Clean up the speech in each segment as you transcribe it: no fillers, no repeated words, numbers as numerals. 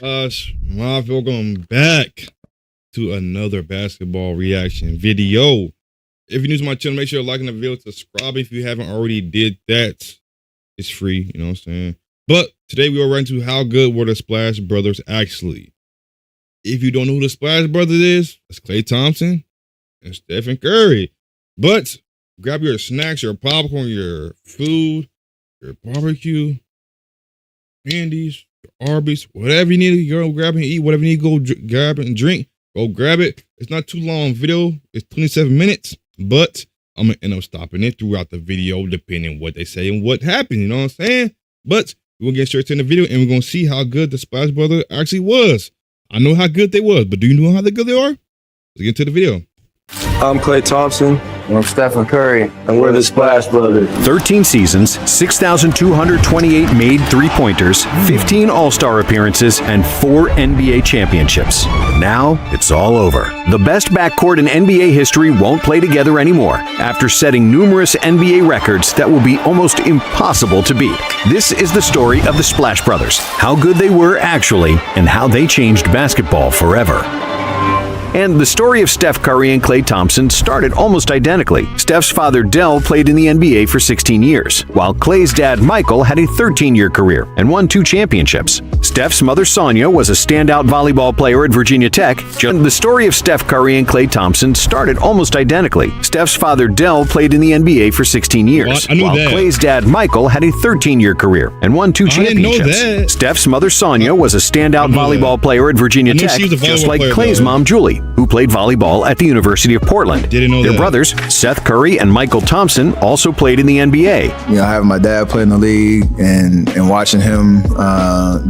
Josh, welcome back to another basketball reaction video. If you're new to my channel, make sure you're liking the video, subscribe if you haven't already did that. It's free, you know what I'm saying? But today we are right into how good were the Splash Brothers actually. If you don't know who the Splash Brothers is, it's Klay Thompson and Stephen Curry. But grab your snacks, your popcorn, your food, your barbecue, candies, Arby's, whatever you need to go grab and eat, whatever you need to go grab and drink, go grab it. It's not too long video. It's 27 minutes, but I'm going to end up stopping it throughout the video depending on what they say and what happened, you know what I'm saying? But we're going to get straight to the video and we're going to see how good the Splash Brothers actually was. I know how good they was, but do you know how good they are? Let's get to the video. I'm Klay Thompson. I'm Stephen Curry, and we're the Splash Brothers. 13 seasons, 6,228 made three-pointers, 15 All-Star appearances, and 4 NBA championships. Now, it's all over. The best backcourt in NBA history won't play together anymore after setting numerous NBA records that will be almost impossible to beat. This is the story of the Splash Brothers, how good they were actually, and how they changed basketball forever. And the story of Steph Curry and Klay Thompson started almost identically. Steph's father, Dell, played in the NBA for 16 years, while Klay's dad, Michael, had a 13-year career and won 2 championships. Steph's mother, Sonia, was a standout volleyball player at Virginia Tech. The story of Steph Curry and Klay Thompson started almost identically. Steph's father, Dell, played in the NBA for 16 years, while Klay's dad, Michael, had a 13-year career and won 2 championships. Steph's mother, Sonia, was a standout volleyball player at Virginia Tech, just like Klay's mom, Julie, who played volleyball at the University of Portland. Their brothers, Seth Curry and Michael Thompson, also played in the NBA. You know, having my dad play in the league and watching him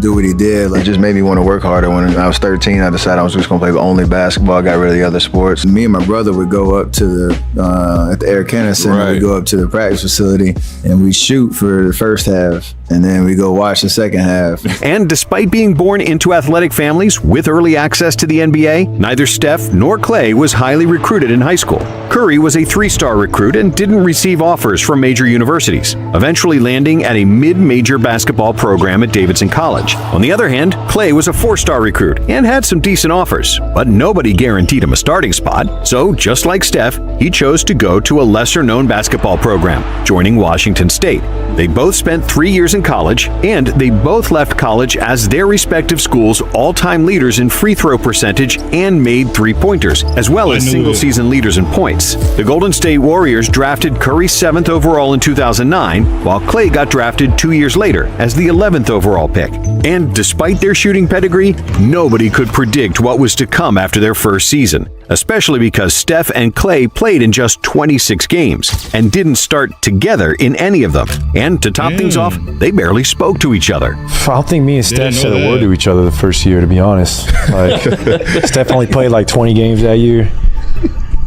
do what he did, like, just made me want to work harder. When I was 13, I decided I was just going to play only basketball. I got rid of the other sports. Me and my brother would go up to the, at the Air Canada Center, we'd go up to the practice facility and we shoot for the first half. And then we go watch the second half. And despite being born into athletic families with early access to the NBA, neither Steph nor Klay was highly recruited in high school. Curry was a 3-star recruit and didn't receive offers from major universities, eventually landing at a mid-major basketball program at Davidson College. On the other hand, Klay was a 4-star recruit and had some decent offers, but nobody guaranteed him a starting spot. So, just like Steph, he chose to go to a lesser-known basketball program, joining Washington State. They both spent 3 years in college, and they both left college as their respective schools' all-time leaders in free throw percentage and made three-pointers, as well as single-season leaders in points. The Golden State Warriors drafted Curry 7th overall in 2009, while Klay got drafted 2 years later as the 11th overall pick. And despite their shooting pedigree, nobody could predict what was to come after their first season, especially because Steph and Klay played in just 26 games and didn't start together in any of them. And to top things off, they barely spoke to each other. I don't think me and Steph said a word to each other the first year, to be honest. Like, Steph only played like 20 games that year.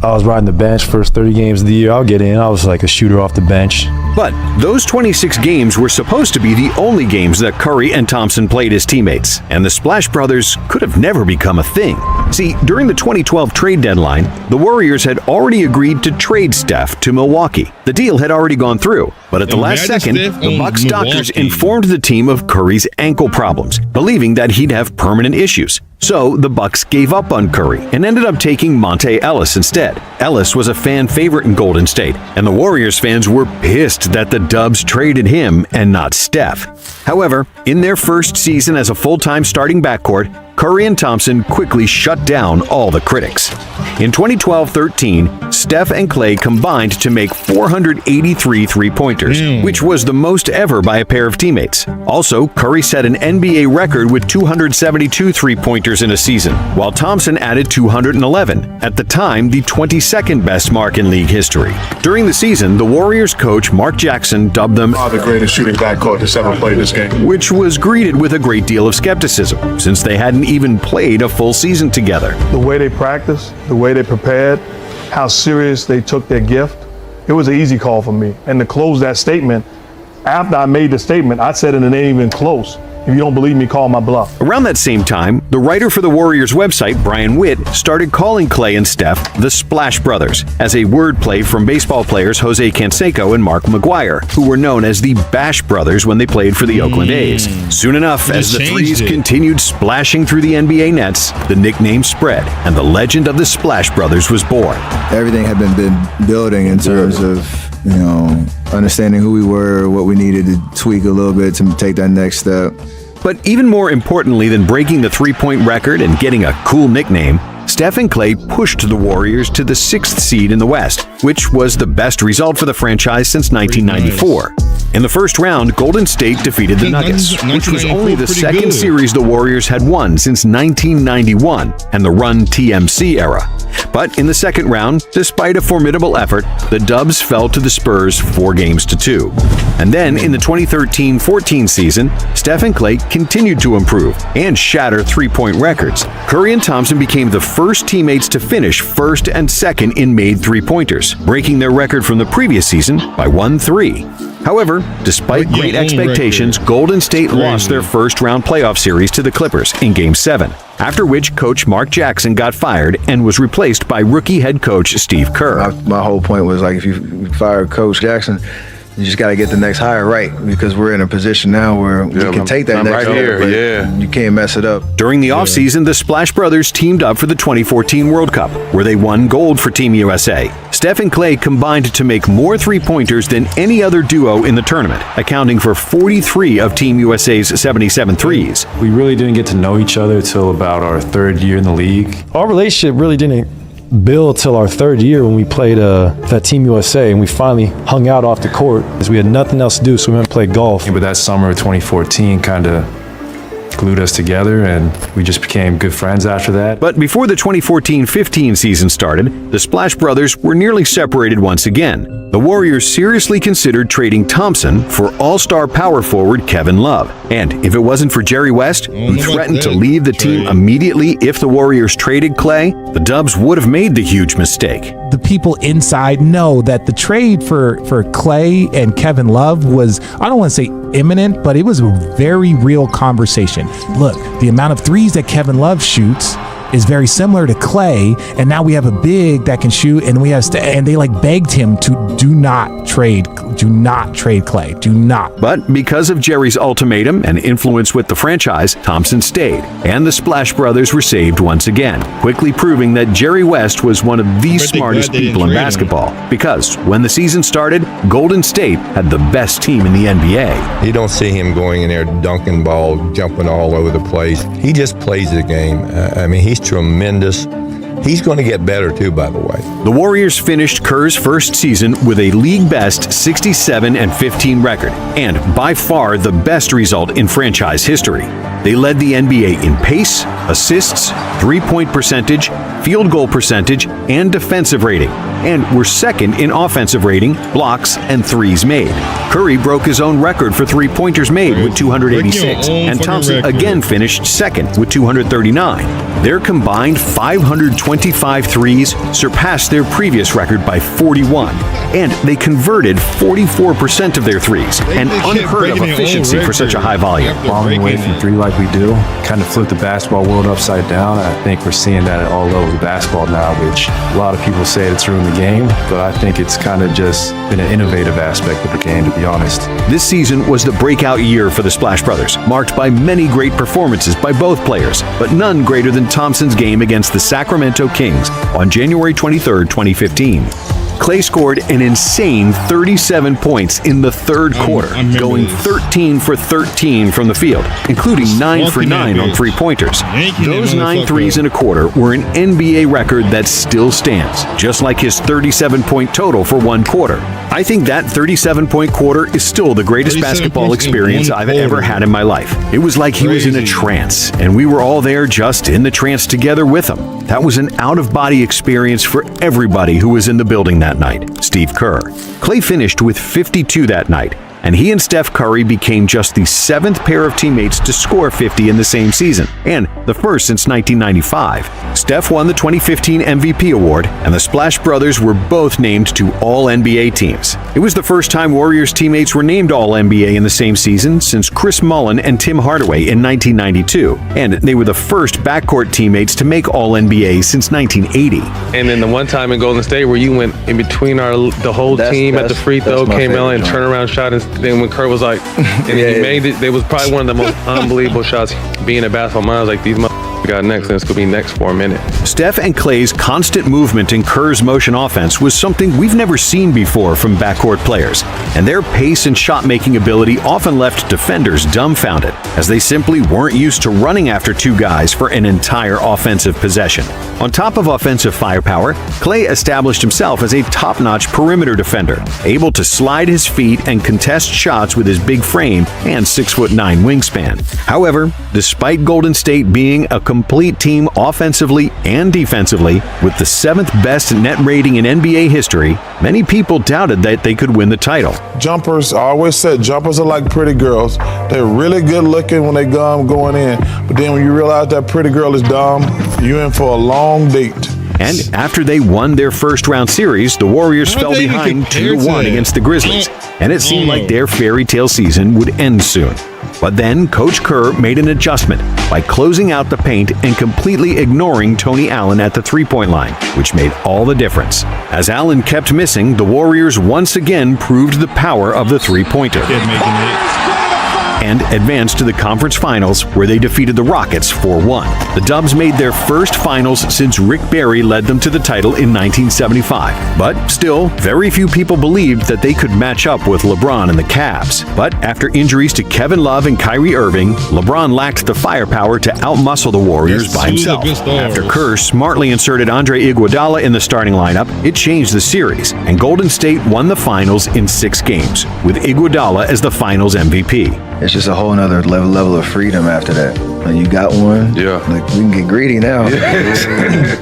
I was riding the bench first 30 games of the year. I'll get in. I was like a shooter off the bench. But those 26 games were supposed to be the only games that Curry and Thompson played as teammates, and the Splash Brothers could have never become a thing. See, during the 2012 trade deadline, the Warriors had already agreed to trade Steph to Milwaukee. The deal had already gone through, but at the last second, the Bucks doctors informed the team of Curry's ankle problems, believing that he'd have permanent issues. So the Bucks gave up on Curry and ended up taking Monte Ellis instead. Ellis was a fan favorite in Golden State, and the Warriors fans were pissed that the Dubs traded him and not Steph. However, in their first season as a full-time starting backcourt, Curry and Thompson quickly shut down all the critics. In 2012-13, Steph and Klay combined to make 483 three-pointers, which was the most ever by a pair of teammates. Also, Curry set an NBA record with 272 three-pointers in a season, while Thompson added 211, at the time the 22nd best mark in league history. During the season, the Warriors coach Mark Jackson dubbed them the greatest shooting backcourt that's ever played this game, which was greeted with a great deal of skepticism, since they hadn't even played a full season together. The way they practiced, the way they prepared, how serious they took their gift, it was an easy call for me. And to close that statement, after I made the statement, I said it ain't even close. If you don't believe me, call my bluff. Around that same time, the writer for the Warriors website, Brian Witt, started calling Klay and Steph the Splash Brothers, as a wordplay from baseball players Jose Canseco and Mark McGuire, who were known as the Bash Brothers when they played for the Oakland A's. Soon enough, as the threes continued splashing through the NBA nets, the nickname spread, and the legend of the Splash Brothers was born. Everything had been building in terms of, understanding who we were, what we needed to tweak a little bit to take that next step. But even more importantly than breaking the three-point record and getting a cool nickname, Steph and Klay pushed the Warriors to the 6th seed in the West, which was the best result for the franchise since 1994. In the first round, Golden State defeated the Nuggets, which was only the second series the Warriors had won since 1991 and the Run TMC era. But in the second round, despite a formidable effort, the Dubs fell to the Spurs 4-2. And then in the 2013-14 season, Steph and Klay continued to improve and shatter three-point records. Curry and Thompson became the first teammates to finish first and second in made three-pointers, breaking their record from the previous season by 1-3. However, despite great expectations, Golden State lost their first-round playoff series to the Clippers in Game 7, after which coach Mark Jackson got fired and was replaced by rookie head coach Steve Kerr. My whole point was, like, if you fire Coach Jackson, you just got to get the next hire right, because we're in a position now where we can take that next hire, but you can't mess it up. During the offseason, the Splash Brothers teamed up for the 2014 World Cup, where they won gold for Team USA. Steph and Klay combined to make more three-pointers than any other duo in the tournament, accounting for 43 of Team USA's 77 threes. We really didn't get to know each other till about our third year in the league. Our relationship really didn't build till our third year when we played that Team USA, and we finally hung out off the court because we had nothing else to do, so we went and played golf. But that summer of 2014 kind of glued us together, and we just became good friends after that. But before the 2014-15 season started, the Splash Brothers were nearly separated once again. The Warriors seriously considered trading Thompson for all-star power forward Kevin Love. And if it wasn't for Jerry West, who threatened to leave the team immediately if the Warriors traded Klay, the Dubs would have made the huge mistake. The people inside know that the trade for Klay and Kevin Love was, I don't want to say imminent, but it was a very real conversation. Look, the amount of threes that Kevin Love shoots is very similar to Klay, and now we have a big that can shoot, and we have and they begged him to do not trade Klay, do not. But because of Jerry's ultimatum and influence with the franchise, Thompson stayed, and the Splash Brothers were saved once again, quickly proving that Jerry West was one of the smartest people in basketball. Because when the season started, Golden State had the best team in the NBA. You don't see him going in there dunking ball, jumping all over the place. He just plays the game. I mean, he's tremendous. He's going to get better too, by the way. The Warriors finished Kerr's first season with a league-best 67-15 record, and by far the best result in franchise history. They led the NBA in pace, assists, three-point percentage, field goal percentage, and defensive rating, and were second in offensive rating, blocks, and threes made. Curry broke his own record for three-pointers made with 286, and Thompson again finished second with 239. Their combined 525 threes surpassed their previous record by 41, and they converted 44% of their threes, an unheard of efficiency for such a high volume. Bombing away from three like we do kind of flipped the basketball world upside down. I think we're seeing that at all levels of basketball now, which a lot of people say it's ruined the game, but I think it's kind of just been an innovative aspect of the game, to be honest. This season was the breakout year for the Splash Brothers, marked by many great performances by both players, but none greater than Thompson's game against the Sacramento Kings on January 23, 2015. Klay scored an insane 37 points in the third quarter, going 13 for 13 from the field, including 9 for 9 on three-pointers. Those 9 threes in a quarter were an NBA record that still stands, just like his 37-point total for one quarter. I think that 37-point quarter is still the greatest basketball experience I've ever had in my life. It was like he was in a trance, and we were all there just in the trance together with him. That was an out-of-body experience for everybody who was in the building that night. Steve Kerr. Klay finished with 52 that night, and he and Steph Curry became just the 7th pair of teammates to score 50 in the same season, and the first since 1995. Steph won the 2015 MVP award, and the Splash Brothers were both named to All-NBA teams. It was the first time Warriors teammates were named All-NBA in the same season since Chris Mullin and Tim Hardaway in 1992, and they were the first backcourt teammates to make All-NBA since 1980. And then the one time in Golden State where you went in between the whole team at the free throw, came out and turnaround shot, and then when Kerr was like, and he made it, was probably one of the most unbelievable shots being a basketball mind. I was like, these got next, and it's going to be next for a minute. Steph and Clay's constant movement in Kerr's motion offense was something we've never seen before from backcourt players, and their pace and shot-making ability often left defenders dumbfounded, as they simply weren't used to running after two guys for an entire offensive possession. On top of offensive firepower, Clay established himself as a top-notch perimeter defender, able to slide his feet and contest shots with his big frame and 6'9" wingspan. However, despite Golden State being a complete team offensively and defensively, with the 7th best net rating in NBA history, many people doubted that they could win the title. Jumpers, I always said jumpers are like pretty girls. They're really good looking when they going in, but then when you realize that pretty girl is dumb, you're in for a long date. And after they won their first-round series, the Warriors fell behind 2-1 against the Grizzlies, and it seemed like their fairy tale season would end soon. But then Coach Kerr made an adjustment by closing out the paint and completely ignoring Tony Allen at the three-point line, which made all the difference. As Allen kept missing, the Warriors once again proved the power of the three-pointer and advanced to the conference finals, where they defeated the Rockets 4-1. The Dubs made their first finals since Rick Barry led them to the title in 1975. But still, very few people believed that they could match up with LeBron and the Cavs. But after injuries to Kevin Love and Kyrie Irving, LeBron lacked the firepower to outmuscle the Warriors by himself. After Kerr smartly inserted Andre Iguodala in the starting lineup, it changed the series, and Golden State won the finals in 6 games, with Iguodala as the finals MVP. It's just a whole nother level of freedom after that. Like, you got one. Yeah. Like, we can get greedy now.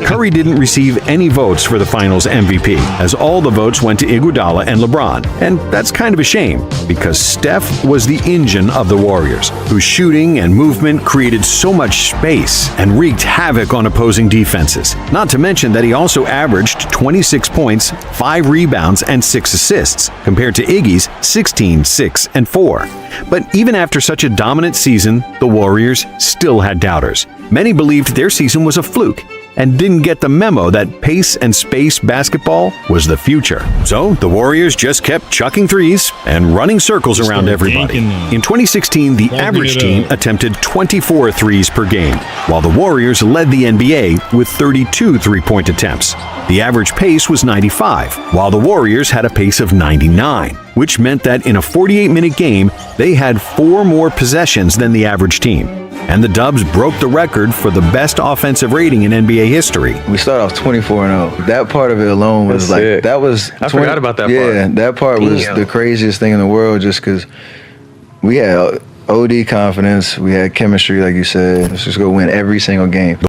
Curry didn't receive any votes for the finals MVP, as all the votes went to Iguodala and LeBron. And that's kind of a shame, because Steph was the engine of the Warriors, whose shooting and movement created so much space and wreaked havoc on opposing defenses. Not to mention that he also averaged 26 points, 5 rebounds, and 6 assists, compared to Iggy's 16, 6, and 4. But even after such a dominant season, the Warriors still had doubters. Many believed their season was a fluke and didn't get the memo that pace and space basketball was the future. So the Warriors just kept chucking threes and running circles around everybody. In 2016, the average team attempted 24 threes per game, while the Warriors led the NBA with 32 three-point attempts. The average pace was 95, while the Warriors had a pace of 99, which meant that in a 48-minute game, they had 4 more possessions than the average team. And the Dubs broke the record for the best offensive rating in NBA history. We started off 24-0. That part of it alone was sick. That was... I forgot about that part. Yeah, that part was the craziest thing in the world, just because we had OD confidence, we had chemistry, like you said. Let's just go win every single game.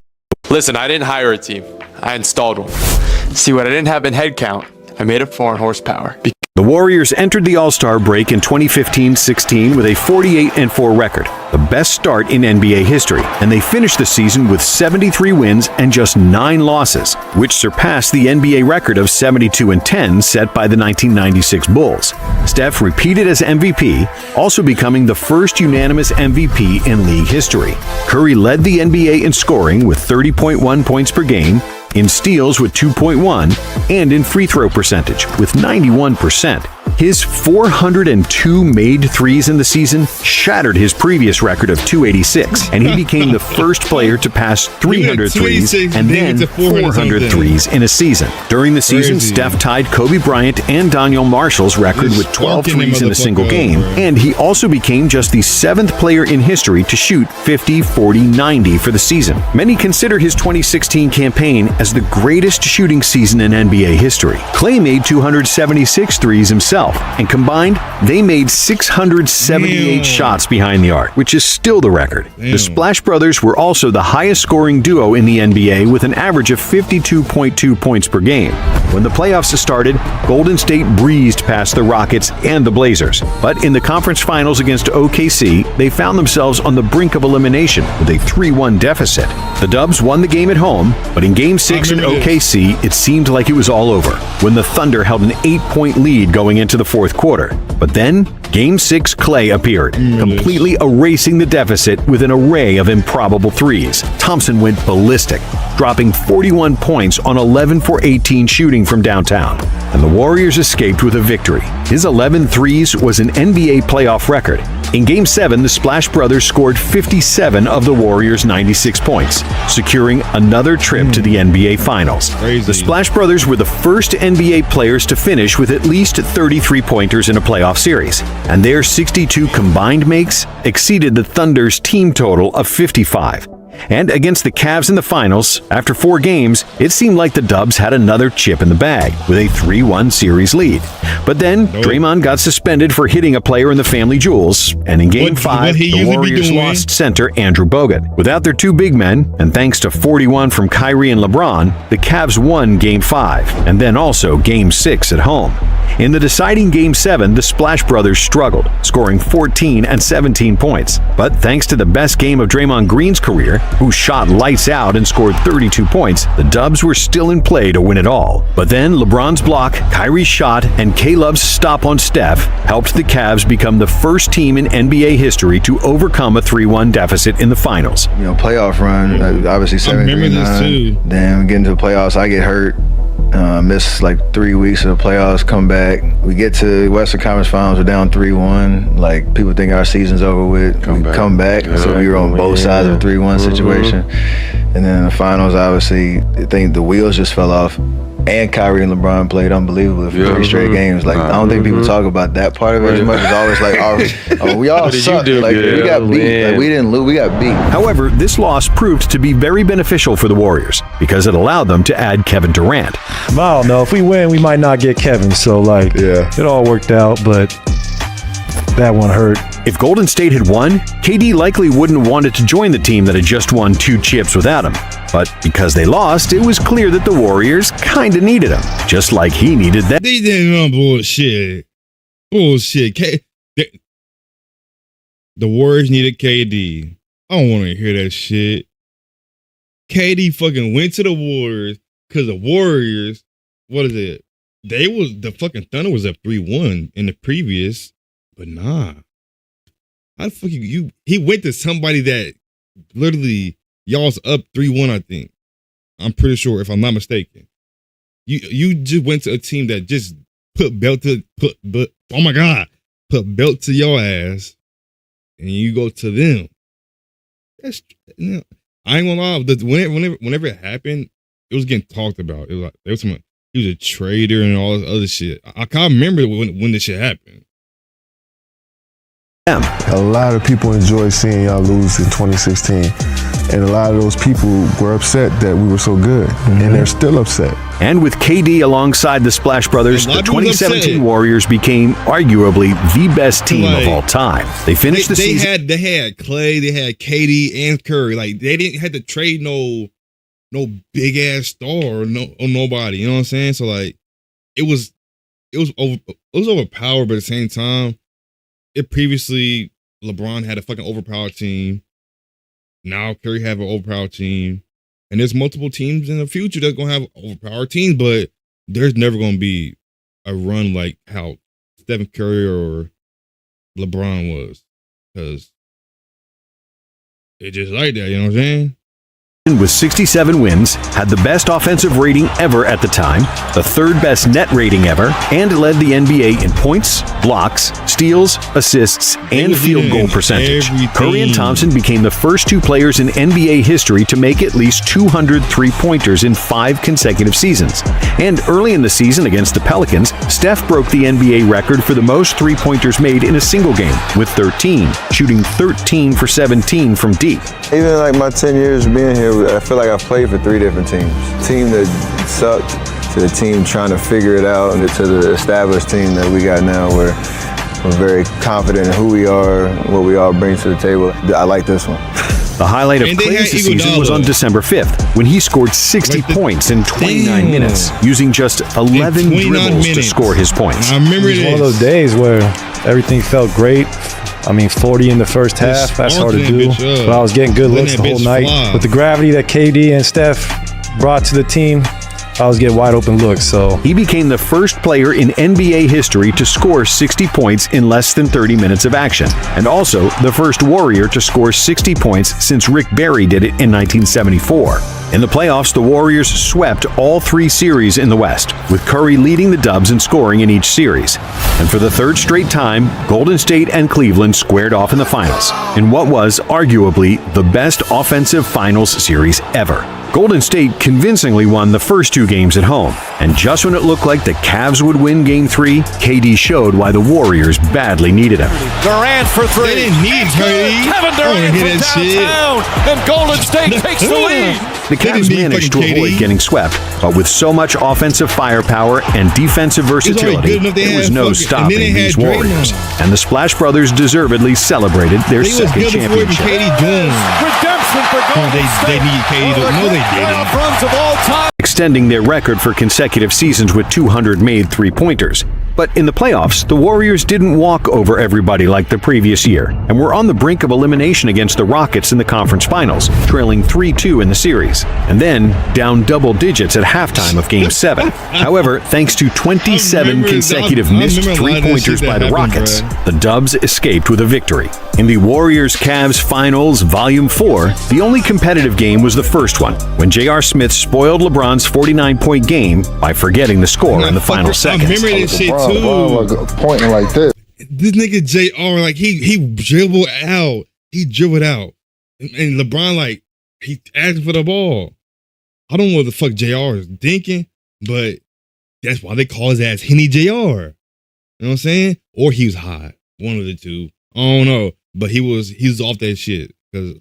Listen, I didn't hire a team. I installed one. See, what I didn't have in head count, I made up for in horsepower. The Warriors entered the All-Star break in 2015-16 with a 48-4 record, the best start in NBA history, and they finished the season with 73 wins and just 9 losses, which surpassed the NBA record of 72-10 set by the 1996 Bulls. Steph repeated as MVP, also becoming the first unanimous MVP in league history. Curry led the NBA in scoring with 30.1 points per game, in steals with 2.1, and in free throw percentage with 91%. His 402 made threes in the season shattered his previous record of 286, and he became the first player to pass 300 threes and then 400 threes in a season. During the season, Steph tied Kobe Bryant and Daniel Marshall's record with 12 threes in a single game, and he also became just the 7th player in history to shoot 50, 40, 90 for the season. Many consider his 2016 campaign as the greatest shooting season in NBA history. Clay made 276 threes himself himself, and combined, they made 678 shots behind the arc, which is still the record. The Splash Brothers were also the highest-scoring duo in the NBA with an average of 52.2 points per game. When the playoffs started, Golden State breezed past the Rockets and the Blazers, but in the conference finals against OKC, they found themselves on the brink of elimination with a 3-1 deficit. The Dubs won the game at home, but in Game 6 in OKC, it seemed like it was all over when the Thunder held an 8-point lead going into the fourth quarter. But then, Game 6 Clay appeared, completely erasing the deficit with an array of improbable threes. Thompson went ballistic, dropping 41 points on 11 for 18 shooting from downtown, and the Warriors escaped with a victory. His 11 threes was an NBA playoff record. In Game 7, the Splash Brothers scored 57 of the Warriors' 96 points, securing another trip to the NBA Finals. The Splash Brothers were the first NBA players to finish with at least 30 three-pointers in a playoff series, and their 62 combined makes exceeded the Thunder's team total of 55. And against the Cavs in the finals, after 4 games, it seemed like the Dubs had another chip in the bag with a 3-1 series lead. But then, Draymond got suspended for hitting a player in the family jewels, and in Game 5, the Warriors lost center Andrew Bogut. Without their 2 big men, and thanks to 41 from Kyrie and LeBron, the Cavs won Game 5, and then also Game 6 at home. In the deciding Game 7, the Splash Brothers struggled, scoring 14 and 17 points. But thanks to the best game of Draymond Green's career, who shot lights out and scored 32 points, the Dubs were still in play to win it all. But then LeBron's block, Kyrie's shot, and K-Love's stop on Steph helped the Cavs become the first team in NBA history to overcome a 3-1 deficit in the finals. You know, playoff run, obviously 7-3-9. Then we get into the playoffs, I get hurt. Miss like 3 weeks of the playoffs, come back. We get to Western Conference Finals, we're down 3-1. Like, people think our season's over with. Come back. So we were on both sides of a 3-1 situation. And then in the finals, obviously, I think the wheels just fell off. And Kyrie and LeBron played unbelievably for 3 straight games. Like, I don't think people talk about that part of it as much. It's always like, we all sucked. Like, we got beat. Like, we didn't lose, we got beat. However, this loss proved to be very beneficial for the Warriors because it allowed them to add Kevin Durant. I don't know. If we win, we might not get Kevin. So, like, it all worked out, but that one hurt. If Golden State had won, KD likely wouldn't have wanted to join the team that had just won 2 chips without him. But because they lost, it was clear that the Warriors kinda needed him, just like he needed them. They didn't know bullshit. The Warriors needed KD. I don't want to hear that shit. KD fucking went to the Warriors because the Warriors, what is it? The fucking Thunder was up 3-1 in the previous, but nah. How the fuck he went to somebody that literally y'all's up 3-1, I think. I'm pretty sure, if I'm not mistaken. You just went to a team that just put belt to your ass, and you go to them. That's, I ain't gonna lie. Whenever it happened, it was getting talked about. It was like there was some, he was a traitor and all this other shit. I can't remember when this shit happened. A lot of people enjoyed seeing y'all lose in 2016. And a lot of those people were upset that we were so good. And they're still upset. And with KD alongside the Splash Brothers, the 2017 Warriors became arguably the best team of all time. They finished the season. They had Clay, they had KD and Curry. Like, they didn't have to trade no big ass star or nobody. You know what I'm saying? So like, it was overpowered, but at the same time, previously LeBron had a fucking overpowered team. Now Curry have an overpowered team. And there's multiple teams in the future that's gonna have overpowered teams, but there's never gonna be a run like how Stephen Curry or LeBron was. Because it's just like that, you know what I'm saying? With 67 wins, had the best offensive rating ever at the time, the 3rd best net rating ever, and led the NBA in points, blocks, steals, assists, and field goal percentage. Curry and Thompson became the first 2 players in NBA history to make at least 200 three-pointers in 5 consecutive seasons. And early in the season against the Pelicans, Steph broke the NBA record for the most three-pointers made in a single game, with 13, shooting 13 for 17 from deep. Even like my 10 years being here, I feel like I've played for 3 different teams. Team that sucked, to the team trying to figure it out, and to the established team that we got now, where we're very confident in who we are, what we all bring to the table. I like this one. The highlight of Clay's season was on December 5th, when he scored 60 points in 29 minutes, using just 11 dribbles to score his points. I remember it was one of those days where everything felt great. I mean, 40 in the first half, that's hard to do. But I was getting good looks the whole night. With the gravity that KD and Steph brought to the team, I was getting wide open looks. So he became the first player in NBA history to score 60 points in less than 30 minutes of action, and also the first Warrior to score 60 points since Rick Barry did it in 1974. In the playoffs, the Warriors swept all 3 series in the West, with Curry leading the Dubs in scoring in each series. And for the third straight time, Golden State and Cleveland squared off in the finals, in what was arguably the best offensive finals series ever. Golden State convincingly won the first 2 games at home, and just when it looked like the Cavs would win Game 3, KD showed why the Warriors badly needed him. Durant for 3. They didn't need KD. Kevin Durant from downtown, and Golden State takes the lead. The Cavs managed to avoid getting swept, but with so much offensive firepower and defensive versatility, there was no stopping these Warriors. And the Splash Brothers deservedly celebrated their second championship. Redemption for Golden State. They need KD. No, they playoff runs of all time. Extending their record for consecutive seasons with 200 made three-pointers. But in the playoffs, the Warriors didn't walk over everybody like the previous year, and were on the brink of elimination against the Rockets in the conference finals, trailing 3-2 in the series, and then down double digits at halftime of Game 7. However, thanks to 27 consecutive missed three-pointers by the Rockets, the Dubs escaped with a victory. In the Warriors-Cavs Finals Volume 4, the only competitive game was the first one, when J.R. Smith spoiled LeBron's 49-point game by forgetting the score in the final seconds. I remember this shit too. Pointing like this. This nigga JR, like he dribbled out. He dribbled out. And LeBron, like, he asked for the ball. I don't know what the fuck JR is thinking, but that's why they call his ass Henny JR. You know what I'm saying? Or he was hot. One of the two. I don't know. But he was off that shit. Because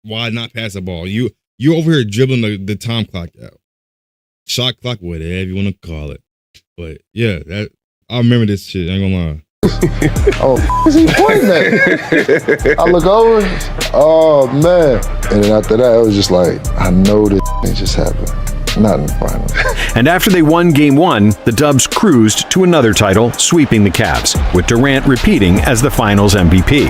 why not pass the ball? You over here dribbling the time clock out. Shot clock, whatever you want to call it. But yeah, I remember this shit. I ain't gonna lie. Oh, is he pointing at? I look over. Oh man! And then after that, it was just like, I know this just happened. Not in the finals. And after they won Game 1, the Dubs cruised to another title, sweeping the Cavs, with Durant repeating as the Finals MVP.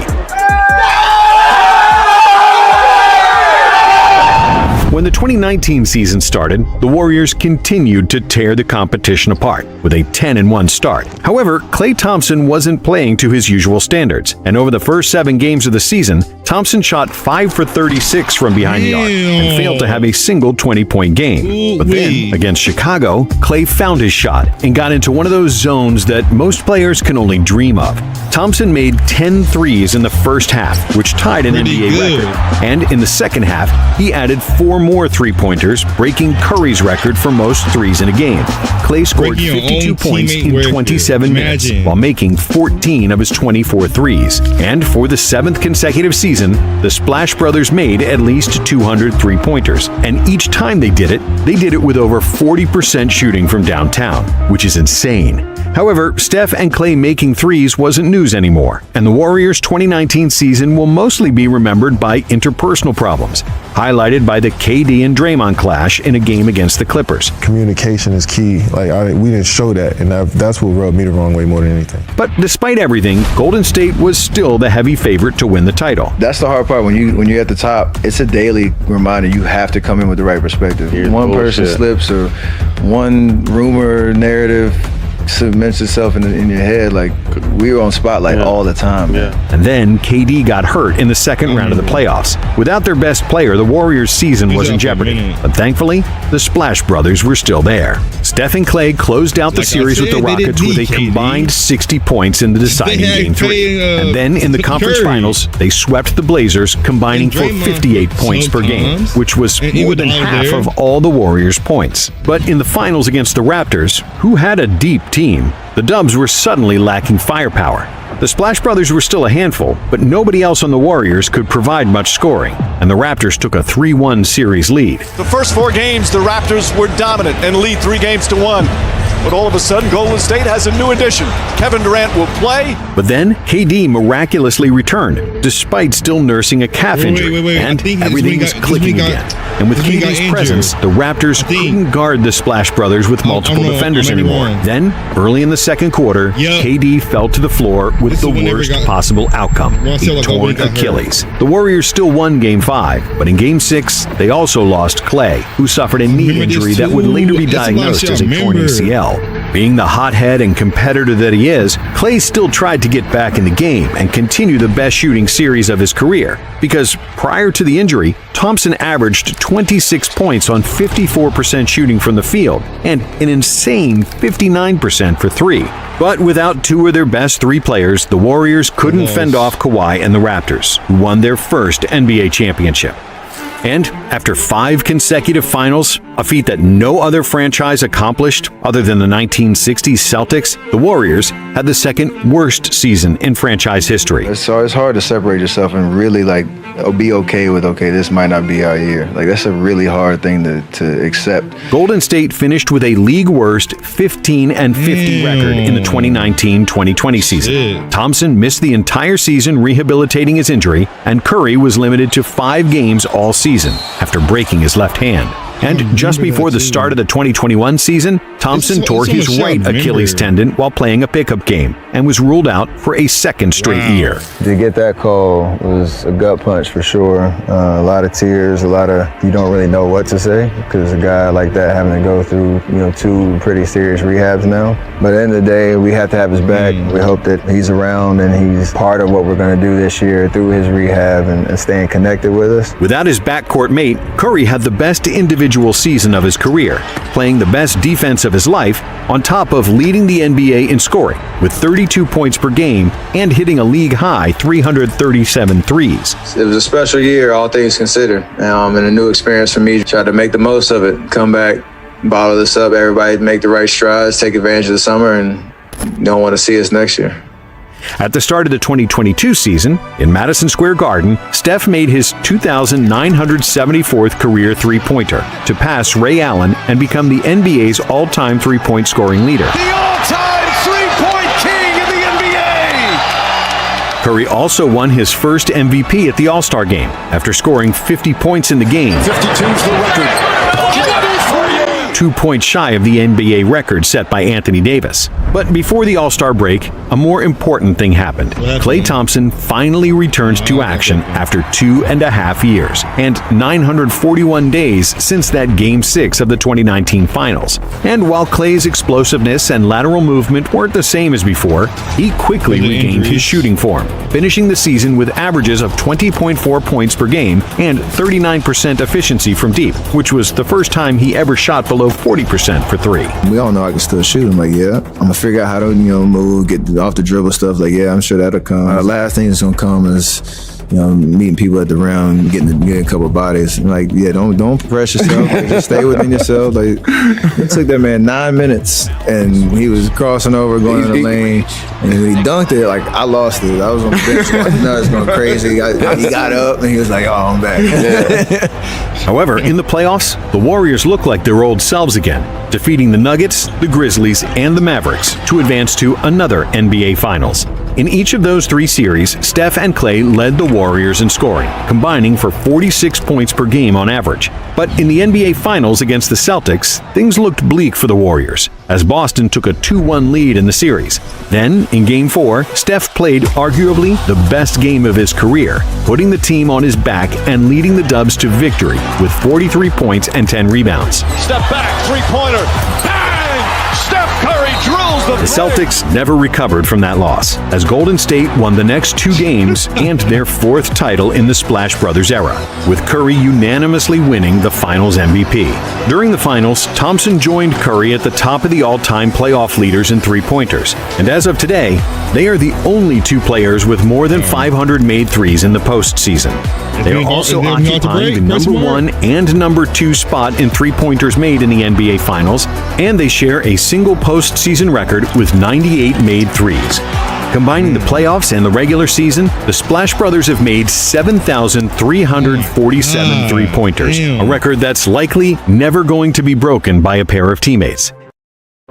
When the 2019 season started, the Warriors continued to tear the competition apart with a 10-1 start. However, Klay Thompson wasn't playing to his usual standards, and over the first 7 games of the season, Thompson shot 5 for 36 from behind the arc and failed to have a single 20-point game. But then, against Chicago, Klay found his shot and got into one of those zones that most players can only dream of. Thompson made 10 threes in the first half, which tied an NBA record. And in the second half, he added 4 more three-pointers, breaking Curry's record for most threes in a game. Klay scored 52 points in 27 minutes, while making 14 of his 24 threes. And for the 7th consecutive season, the Splash Brothers made at least 200 three-pointers. And each time they did it with over 40% shooting from downtown, which is insane. However, Steph and Klay making threes wasn't news anymore, and the Warriors' 2019 season will mostly be remembered by interpersonal problems, highlighted by the KD and Draymond clash in a game against the Clippers. Communication is key. We didn't show that, and that's what rubbed me the wrong way more than anything. But despite everything, Golden State was still the heavy favorite to win the title. That's the hard part. When you're at the top, it's a daily reminder. You have to come in with the right perspective. One person slips or one rumor, narrative cements itself in your head. Like, we were on spotlight all the time. And then KD got hurt in the second round of the playoffs. Without their best player, the Warriors' season was in jeopardy. But thankfully, the Splash Brothers were still there. Steph and Klay closed out the series with the Rockets with a combined 60 points in the deciding Game 3. And then in the conference finals, they swept the Blazers, combining for 58 points per game, which was more than half of all the Warriors' points. But in the finals against the Raptors, who had a deep team, the Dubs were suddenly lacking firepower. The Splash Brothers were still a handful, but nobody else on the Warriors could provide much scoring, and the Raptors took a 3-1 series lead. The first 4 games, the Raptors were dominant and lead 3-1. But all of a sudden, Golden State has a new addition. Kevin Durant will play. But then, KD miraculously returned, despite still nursing a calf injury, and everything was clicking again. And with KD's presence, the Raptors couldn't guard the Splash Brothers with multiple defenders anymore. Then, early in the second quarter, KD fell to the floor with the worst possible outcome, a torn Achilles. The Warriors still won Game 5, but in Game 6, they also lost Clay, who suffered a knee injury that would later be diagnosed as a torn ACL. Being the hothead and competitor that he is, Clay still tried to get back in the game and continue the best shooting series of his career, because prior to the injury, Thompson averaged 26 points on 54% shooting from the field and an insane 59% for 3. But without 2 of their best 3 players, the Warriors couldn't fend off Kawhi and the Raptors, who won their first NBA championship. And after 5 consecutive finals, a feat that no other franchise accomplished other than the 1960s Celtics, the Warriors had the second worst season in franchise history. So it's hard to separate yourself and really be okay with, this might not be our year. That's a really hard thing to accept. Golden State finished with a league worst 15-50 record in the 2019-2020 season. Thompson missed the entire season rehabilitating his injury, and Curry was limited to 5 games all season after breaking his left hand. And just before the start of the 2021 season, Thompson tore his right Achilles tendon while playing a pickup game and was ruled out for a second straight year. To get that call was a gut punch for sure. A lot of tears, you don't really know what to say, because a guy like that having to go through 2 pretty serious rehabs now. But at the end of the day, we have to have his back. We hope that he's around and he's part of what we're going to do this year through his rehab and staying connected with us. Without his backcourt mate, Curry had the best individual season of his career, playing the best defense of his life, on top of leading the NBA in scoring with 32 points per game and hitting a league-high 337 threes. It was a special year, all things considered, and a new experience for me. Tried to make the most of it, come back, bottle this up, everybody make the right strides, take advantage of the summer, and don't want to see us next year. At the start of the 2022 season, in Madison Square Garden, Steph made his 2,974th career three-pointer to pass Ray Allen and become the NBA's all-time three-point scoring leader. The all-time three-point king in the NBA! Curry also won his first MVP at the All-Star Game after scoring 50 points in the game. 52's the record. 2 points shy of the NBA record set by Anthony Davis. But before the All-Star break, a more important thing happened. Klay Thompson finally returned to action after 2.5 years and 941 days since that Game 6 of the 2019 Finals. And while Klay's explosiveness and lateral movement weren't the same as before, he quickly regained his shooting form, finishing the season with averages of 20.4 points per game and 39% efficiency from deep, which was the first time he ever shot below 40% for 3. We all know I can still shoot. I'm like, yeah, I'm gonna figure out how to, move, get off the dribble stuff. Like, yeah, I'm sure that'll come. The last thing that's gonna come is, meeting people at the rim, getting a couple of bodies. Like, yeah, don't press yourself. Just stay within yourself. Like, it took that man 9 minutes, and he was crossing over, going in the lane, and when he dunked it, like, I lost it. I was on the bench, like, it's going crazy. He got up, and he was like, oh, I'm back. Yeah. However, in the playoffs, the Warriors look like their old selves again, defeating the Nuggets, the Grizzlies, and the Mavericks to advance to another NBA Finals. In each of those 3 series, Steph and Klay led the Warriors in scoring, combining for 46 points per game on average. But in the NBA Finals against the Celtics, things looked bleak for the Warriors, as Boston took a 2-1 lead in the series. Then, in Game 4, Steph played arguably the best game of his career, putting the team on his back and leading the Dubs to victory with 43 points and 10 rebounds. Step back, three-pointer, bang! Steph Curry drills the Celtics never recovered from that loss, as Golden State won the next 2 games and their 4th title in the Splash Brothers era, with Curry unanimously winning the Finals MVP. During the Finals, Thompson joined Curry at the top of the all-time playoff leaders in three-pointers, and as of today, they are the only 2 players with more than 500 made threes in the postseason. They are also occupying the number 1 and number 2 spot in three-pointers made in the NBA Finals, and they share a single postseason record with 98 made threes. Combining the playoffs and the regular season, the Splash Brothers have made 7,347 three-pointers, a record that's likely never going to be broken by a pair of teammates.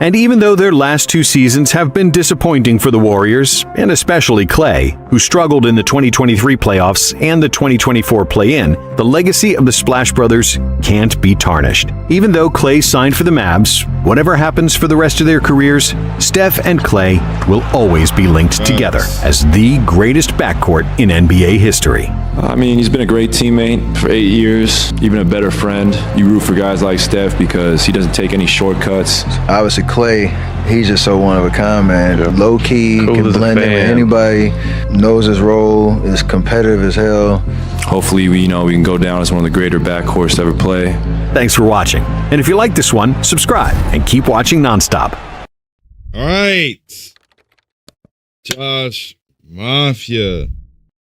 And even though their last 2 seasons have been disappointing for the Warriors, and especially Klay, who struggled in the 2023 playoffs and the 2024 play-in, the legacy of the Splash Brothers can't be tarnished. Even though Klay signed for the Mavs, whatever happens for the rest of their careers, Steph and Klay will always be linked together as the greatest backcourt in NBA history. I mean, he's been a great teammate for 8 years, even a better friend. You root for guys like Steph because he doesn't take any shortcuts. Obviously, Klay, he's just so one of a kind, man. Low-key, Cool can as a blend in with fan. anybody, knows his role, is competitive as hell. Hopefully, we can go down as one of the greater backcourts to ever play. Thanks for watching. And if you like this one, subscribe and keep watching nonstop. All right. Josh Mafia.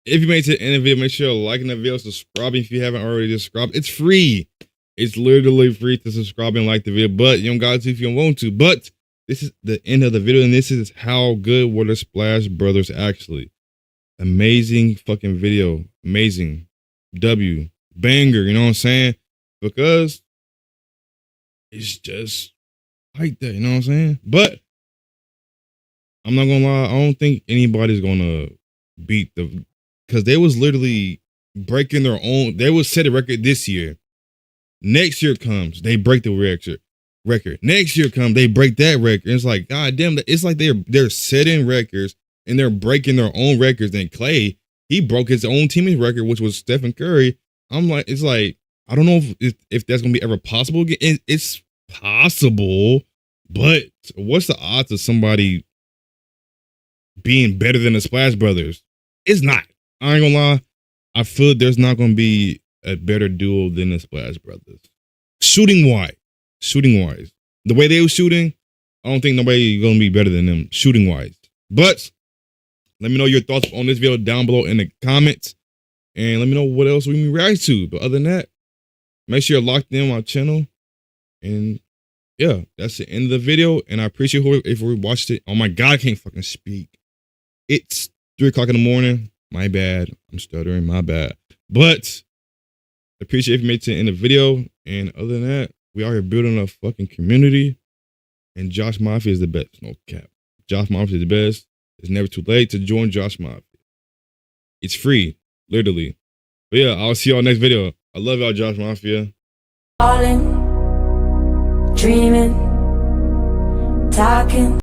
If you made it to the end of the video, make sure you're liking the video, subscribing if you haven't already subscribed. It's free. It's literally free to subscribe and like the video, but you don't got to if you don't want to. But this is the end of the video, and this is how good were the Splash Brothers actually. Amazing fucking video. Amazing. W. Banger, you know what I'm saying? Because it's just like that, you know what I'm saying? But I'm not gonna lie, I don't think anybody's gonna beat the, because they was literally breaking their own, they would set a record this year. Next year comes, they break the record. Next year comes, they break that record. It's like, god damn, it's like they're setting records and they're breaking their own records. And Klay, he broke his own team's record, which was Stephen Curry. I'm like, it's like, I don't know if that's gonna be ever possible again. It's possible, but what's the odds of somebody being better than the Splash Brothers? It's not. I ain't gonna lie. I feel there's not gonna be a better duo than the Splash Brothers. Shooting wise, the way they were shooting, I don't think nobody gonna be better than them shooting wise. But let me know your thoughts on this video down below in the comments, and let me know what else we can react to. But other than that, make sure you're locked in on my channel. And yeah, that's the end of the video. And I appreciate if we watched it. Oh my god, I can't fucking speak. It's 3 o'clock in the morning. My bad. I'm stuttering. My bad. But I appreciate if you made it to the end of the video. And other than that, we are here building a fucking community. And Josh Mafia is the best. No cap. Josh Mafia is the best. It's never too late to join Josh Mafia. It's free, literally. But yeah, I'll see y'all next video. I love y'all, Josh Mafia. Falling, dreaming, talking.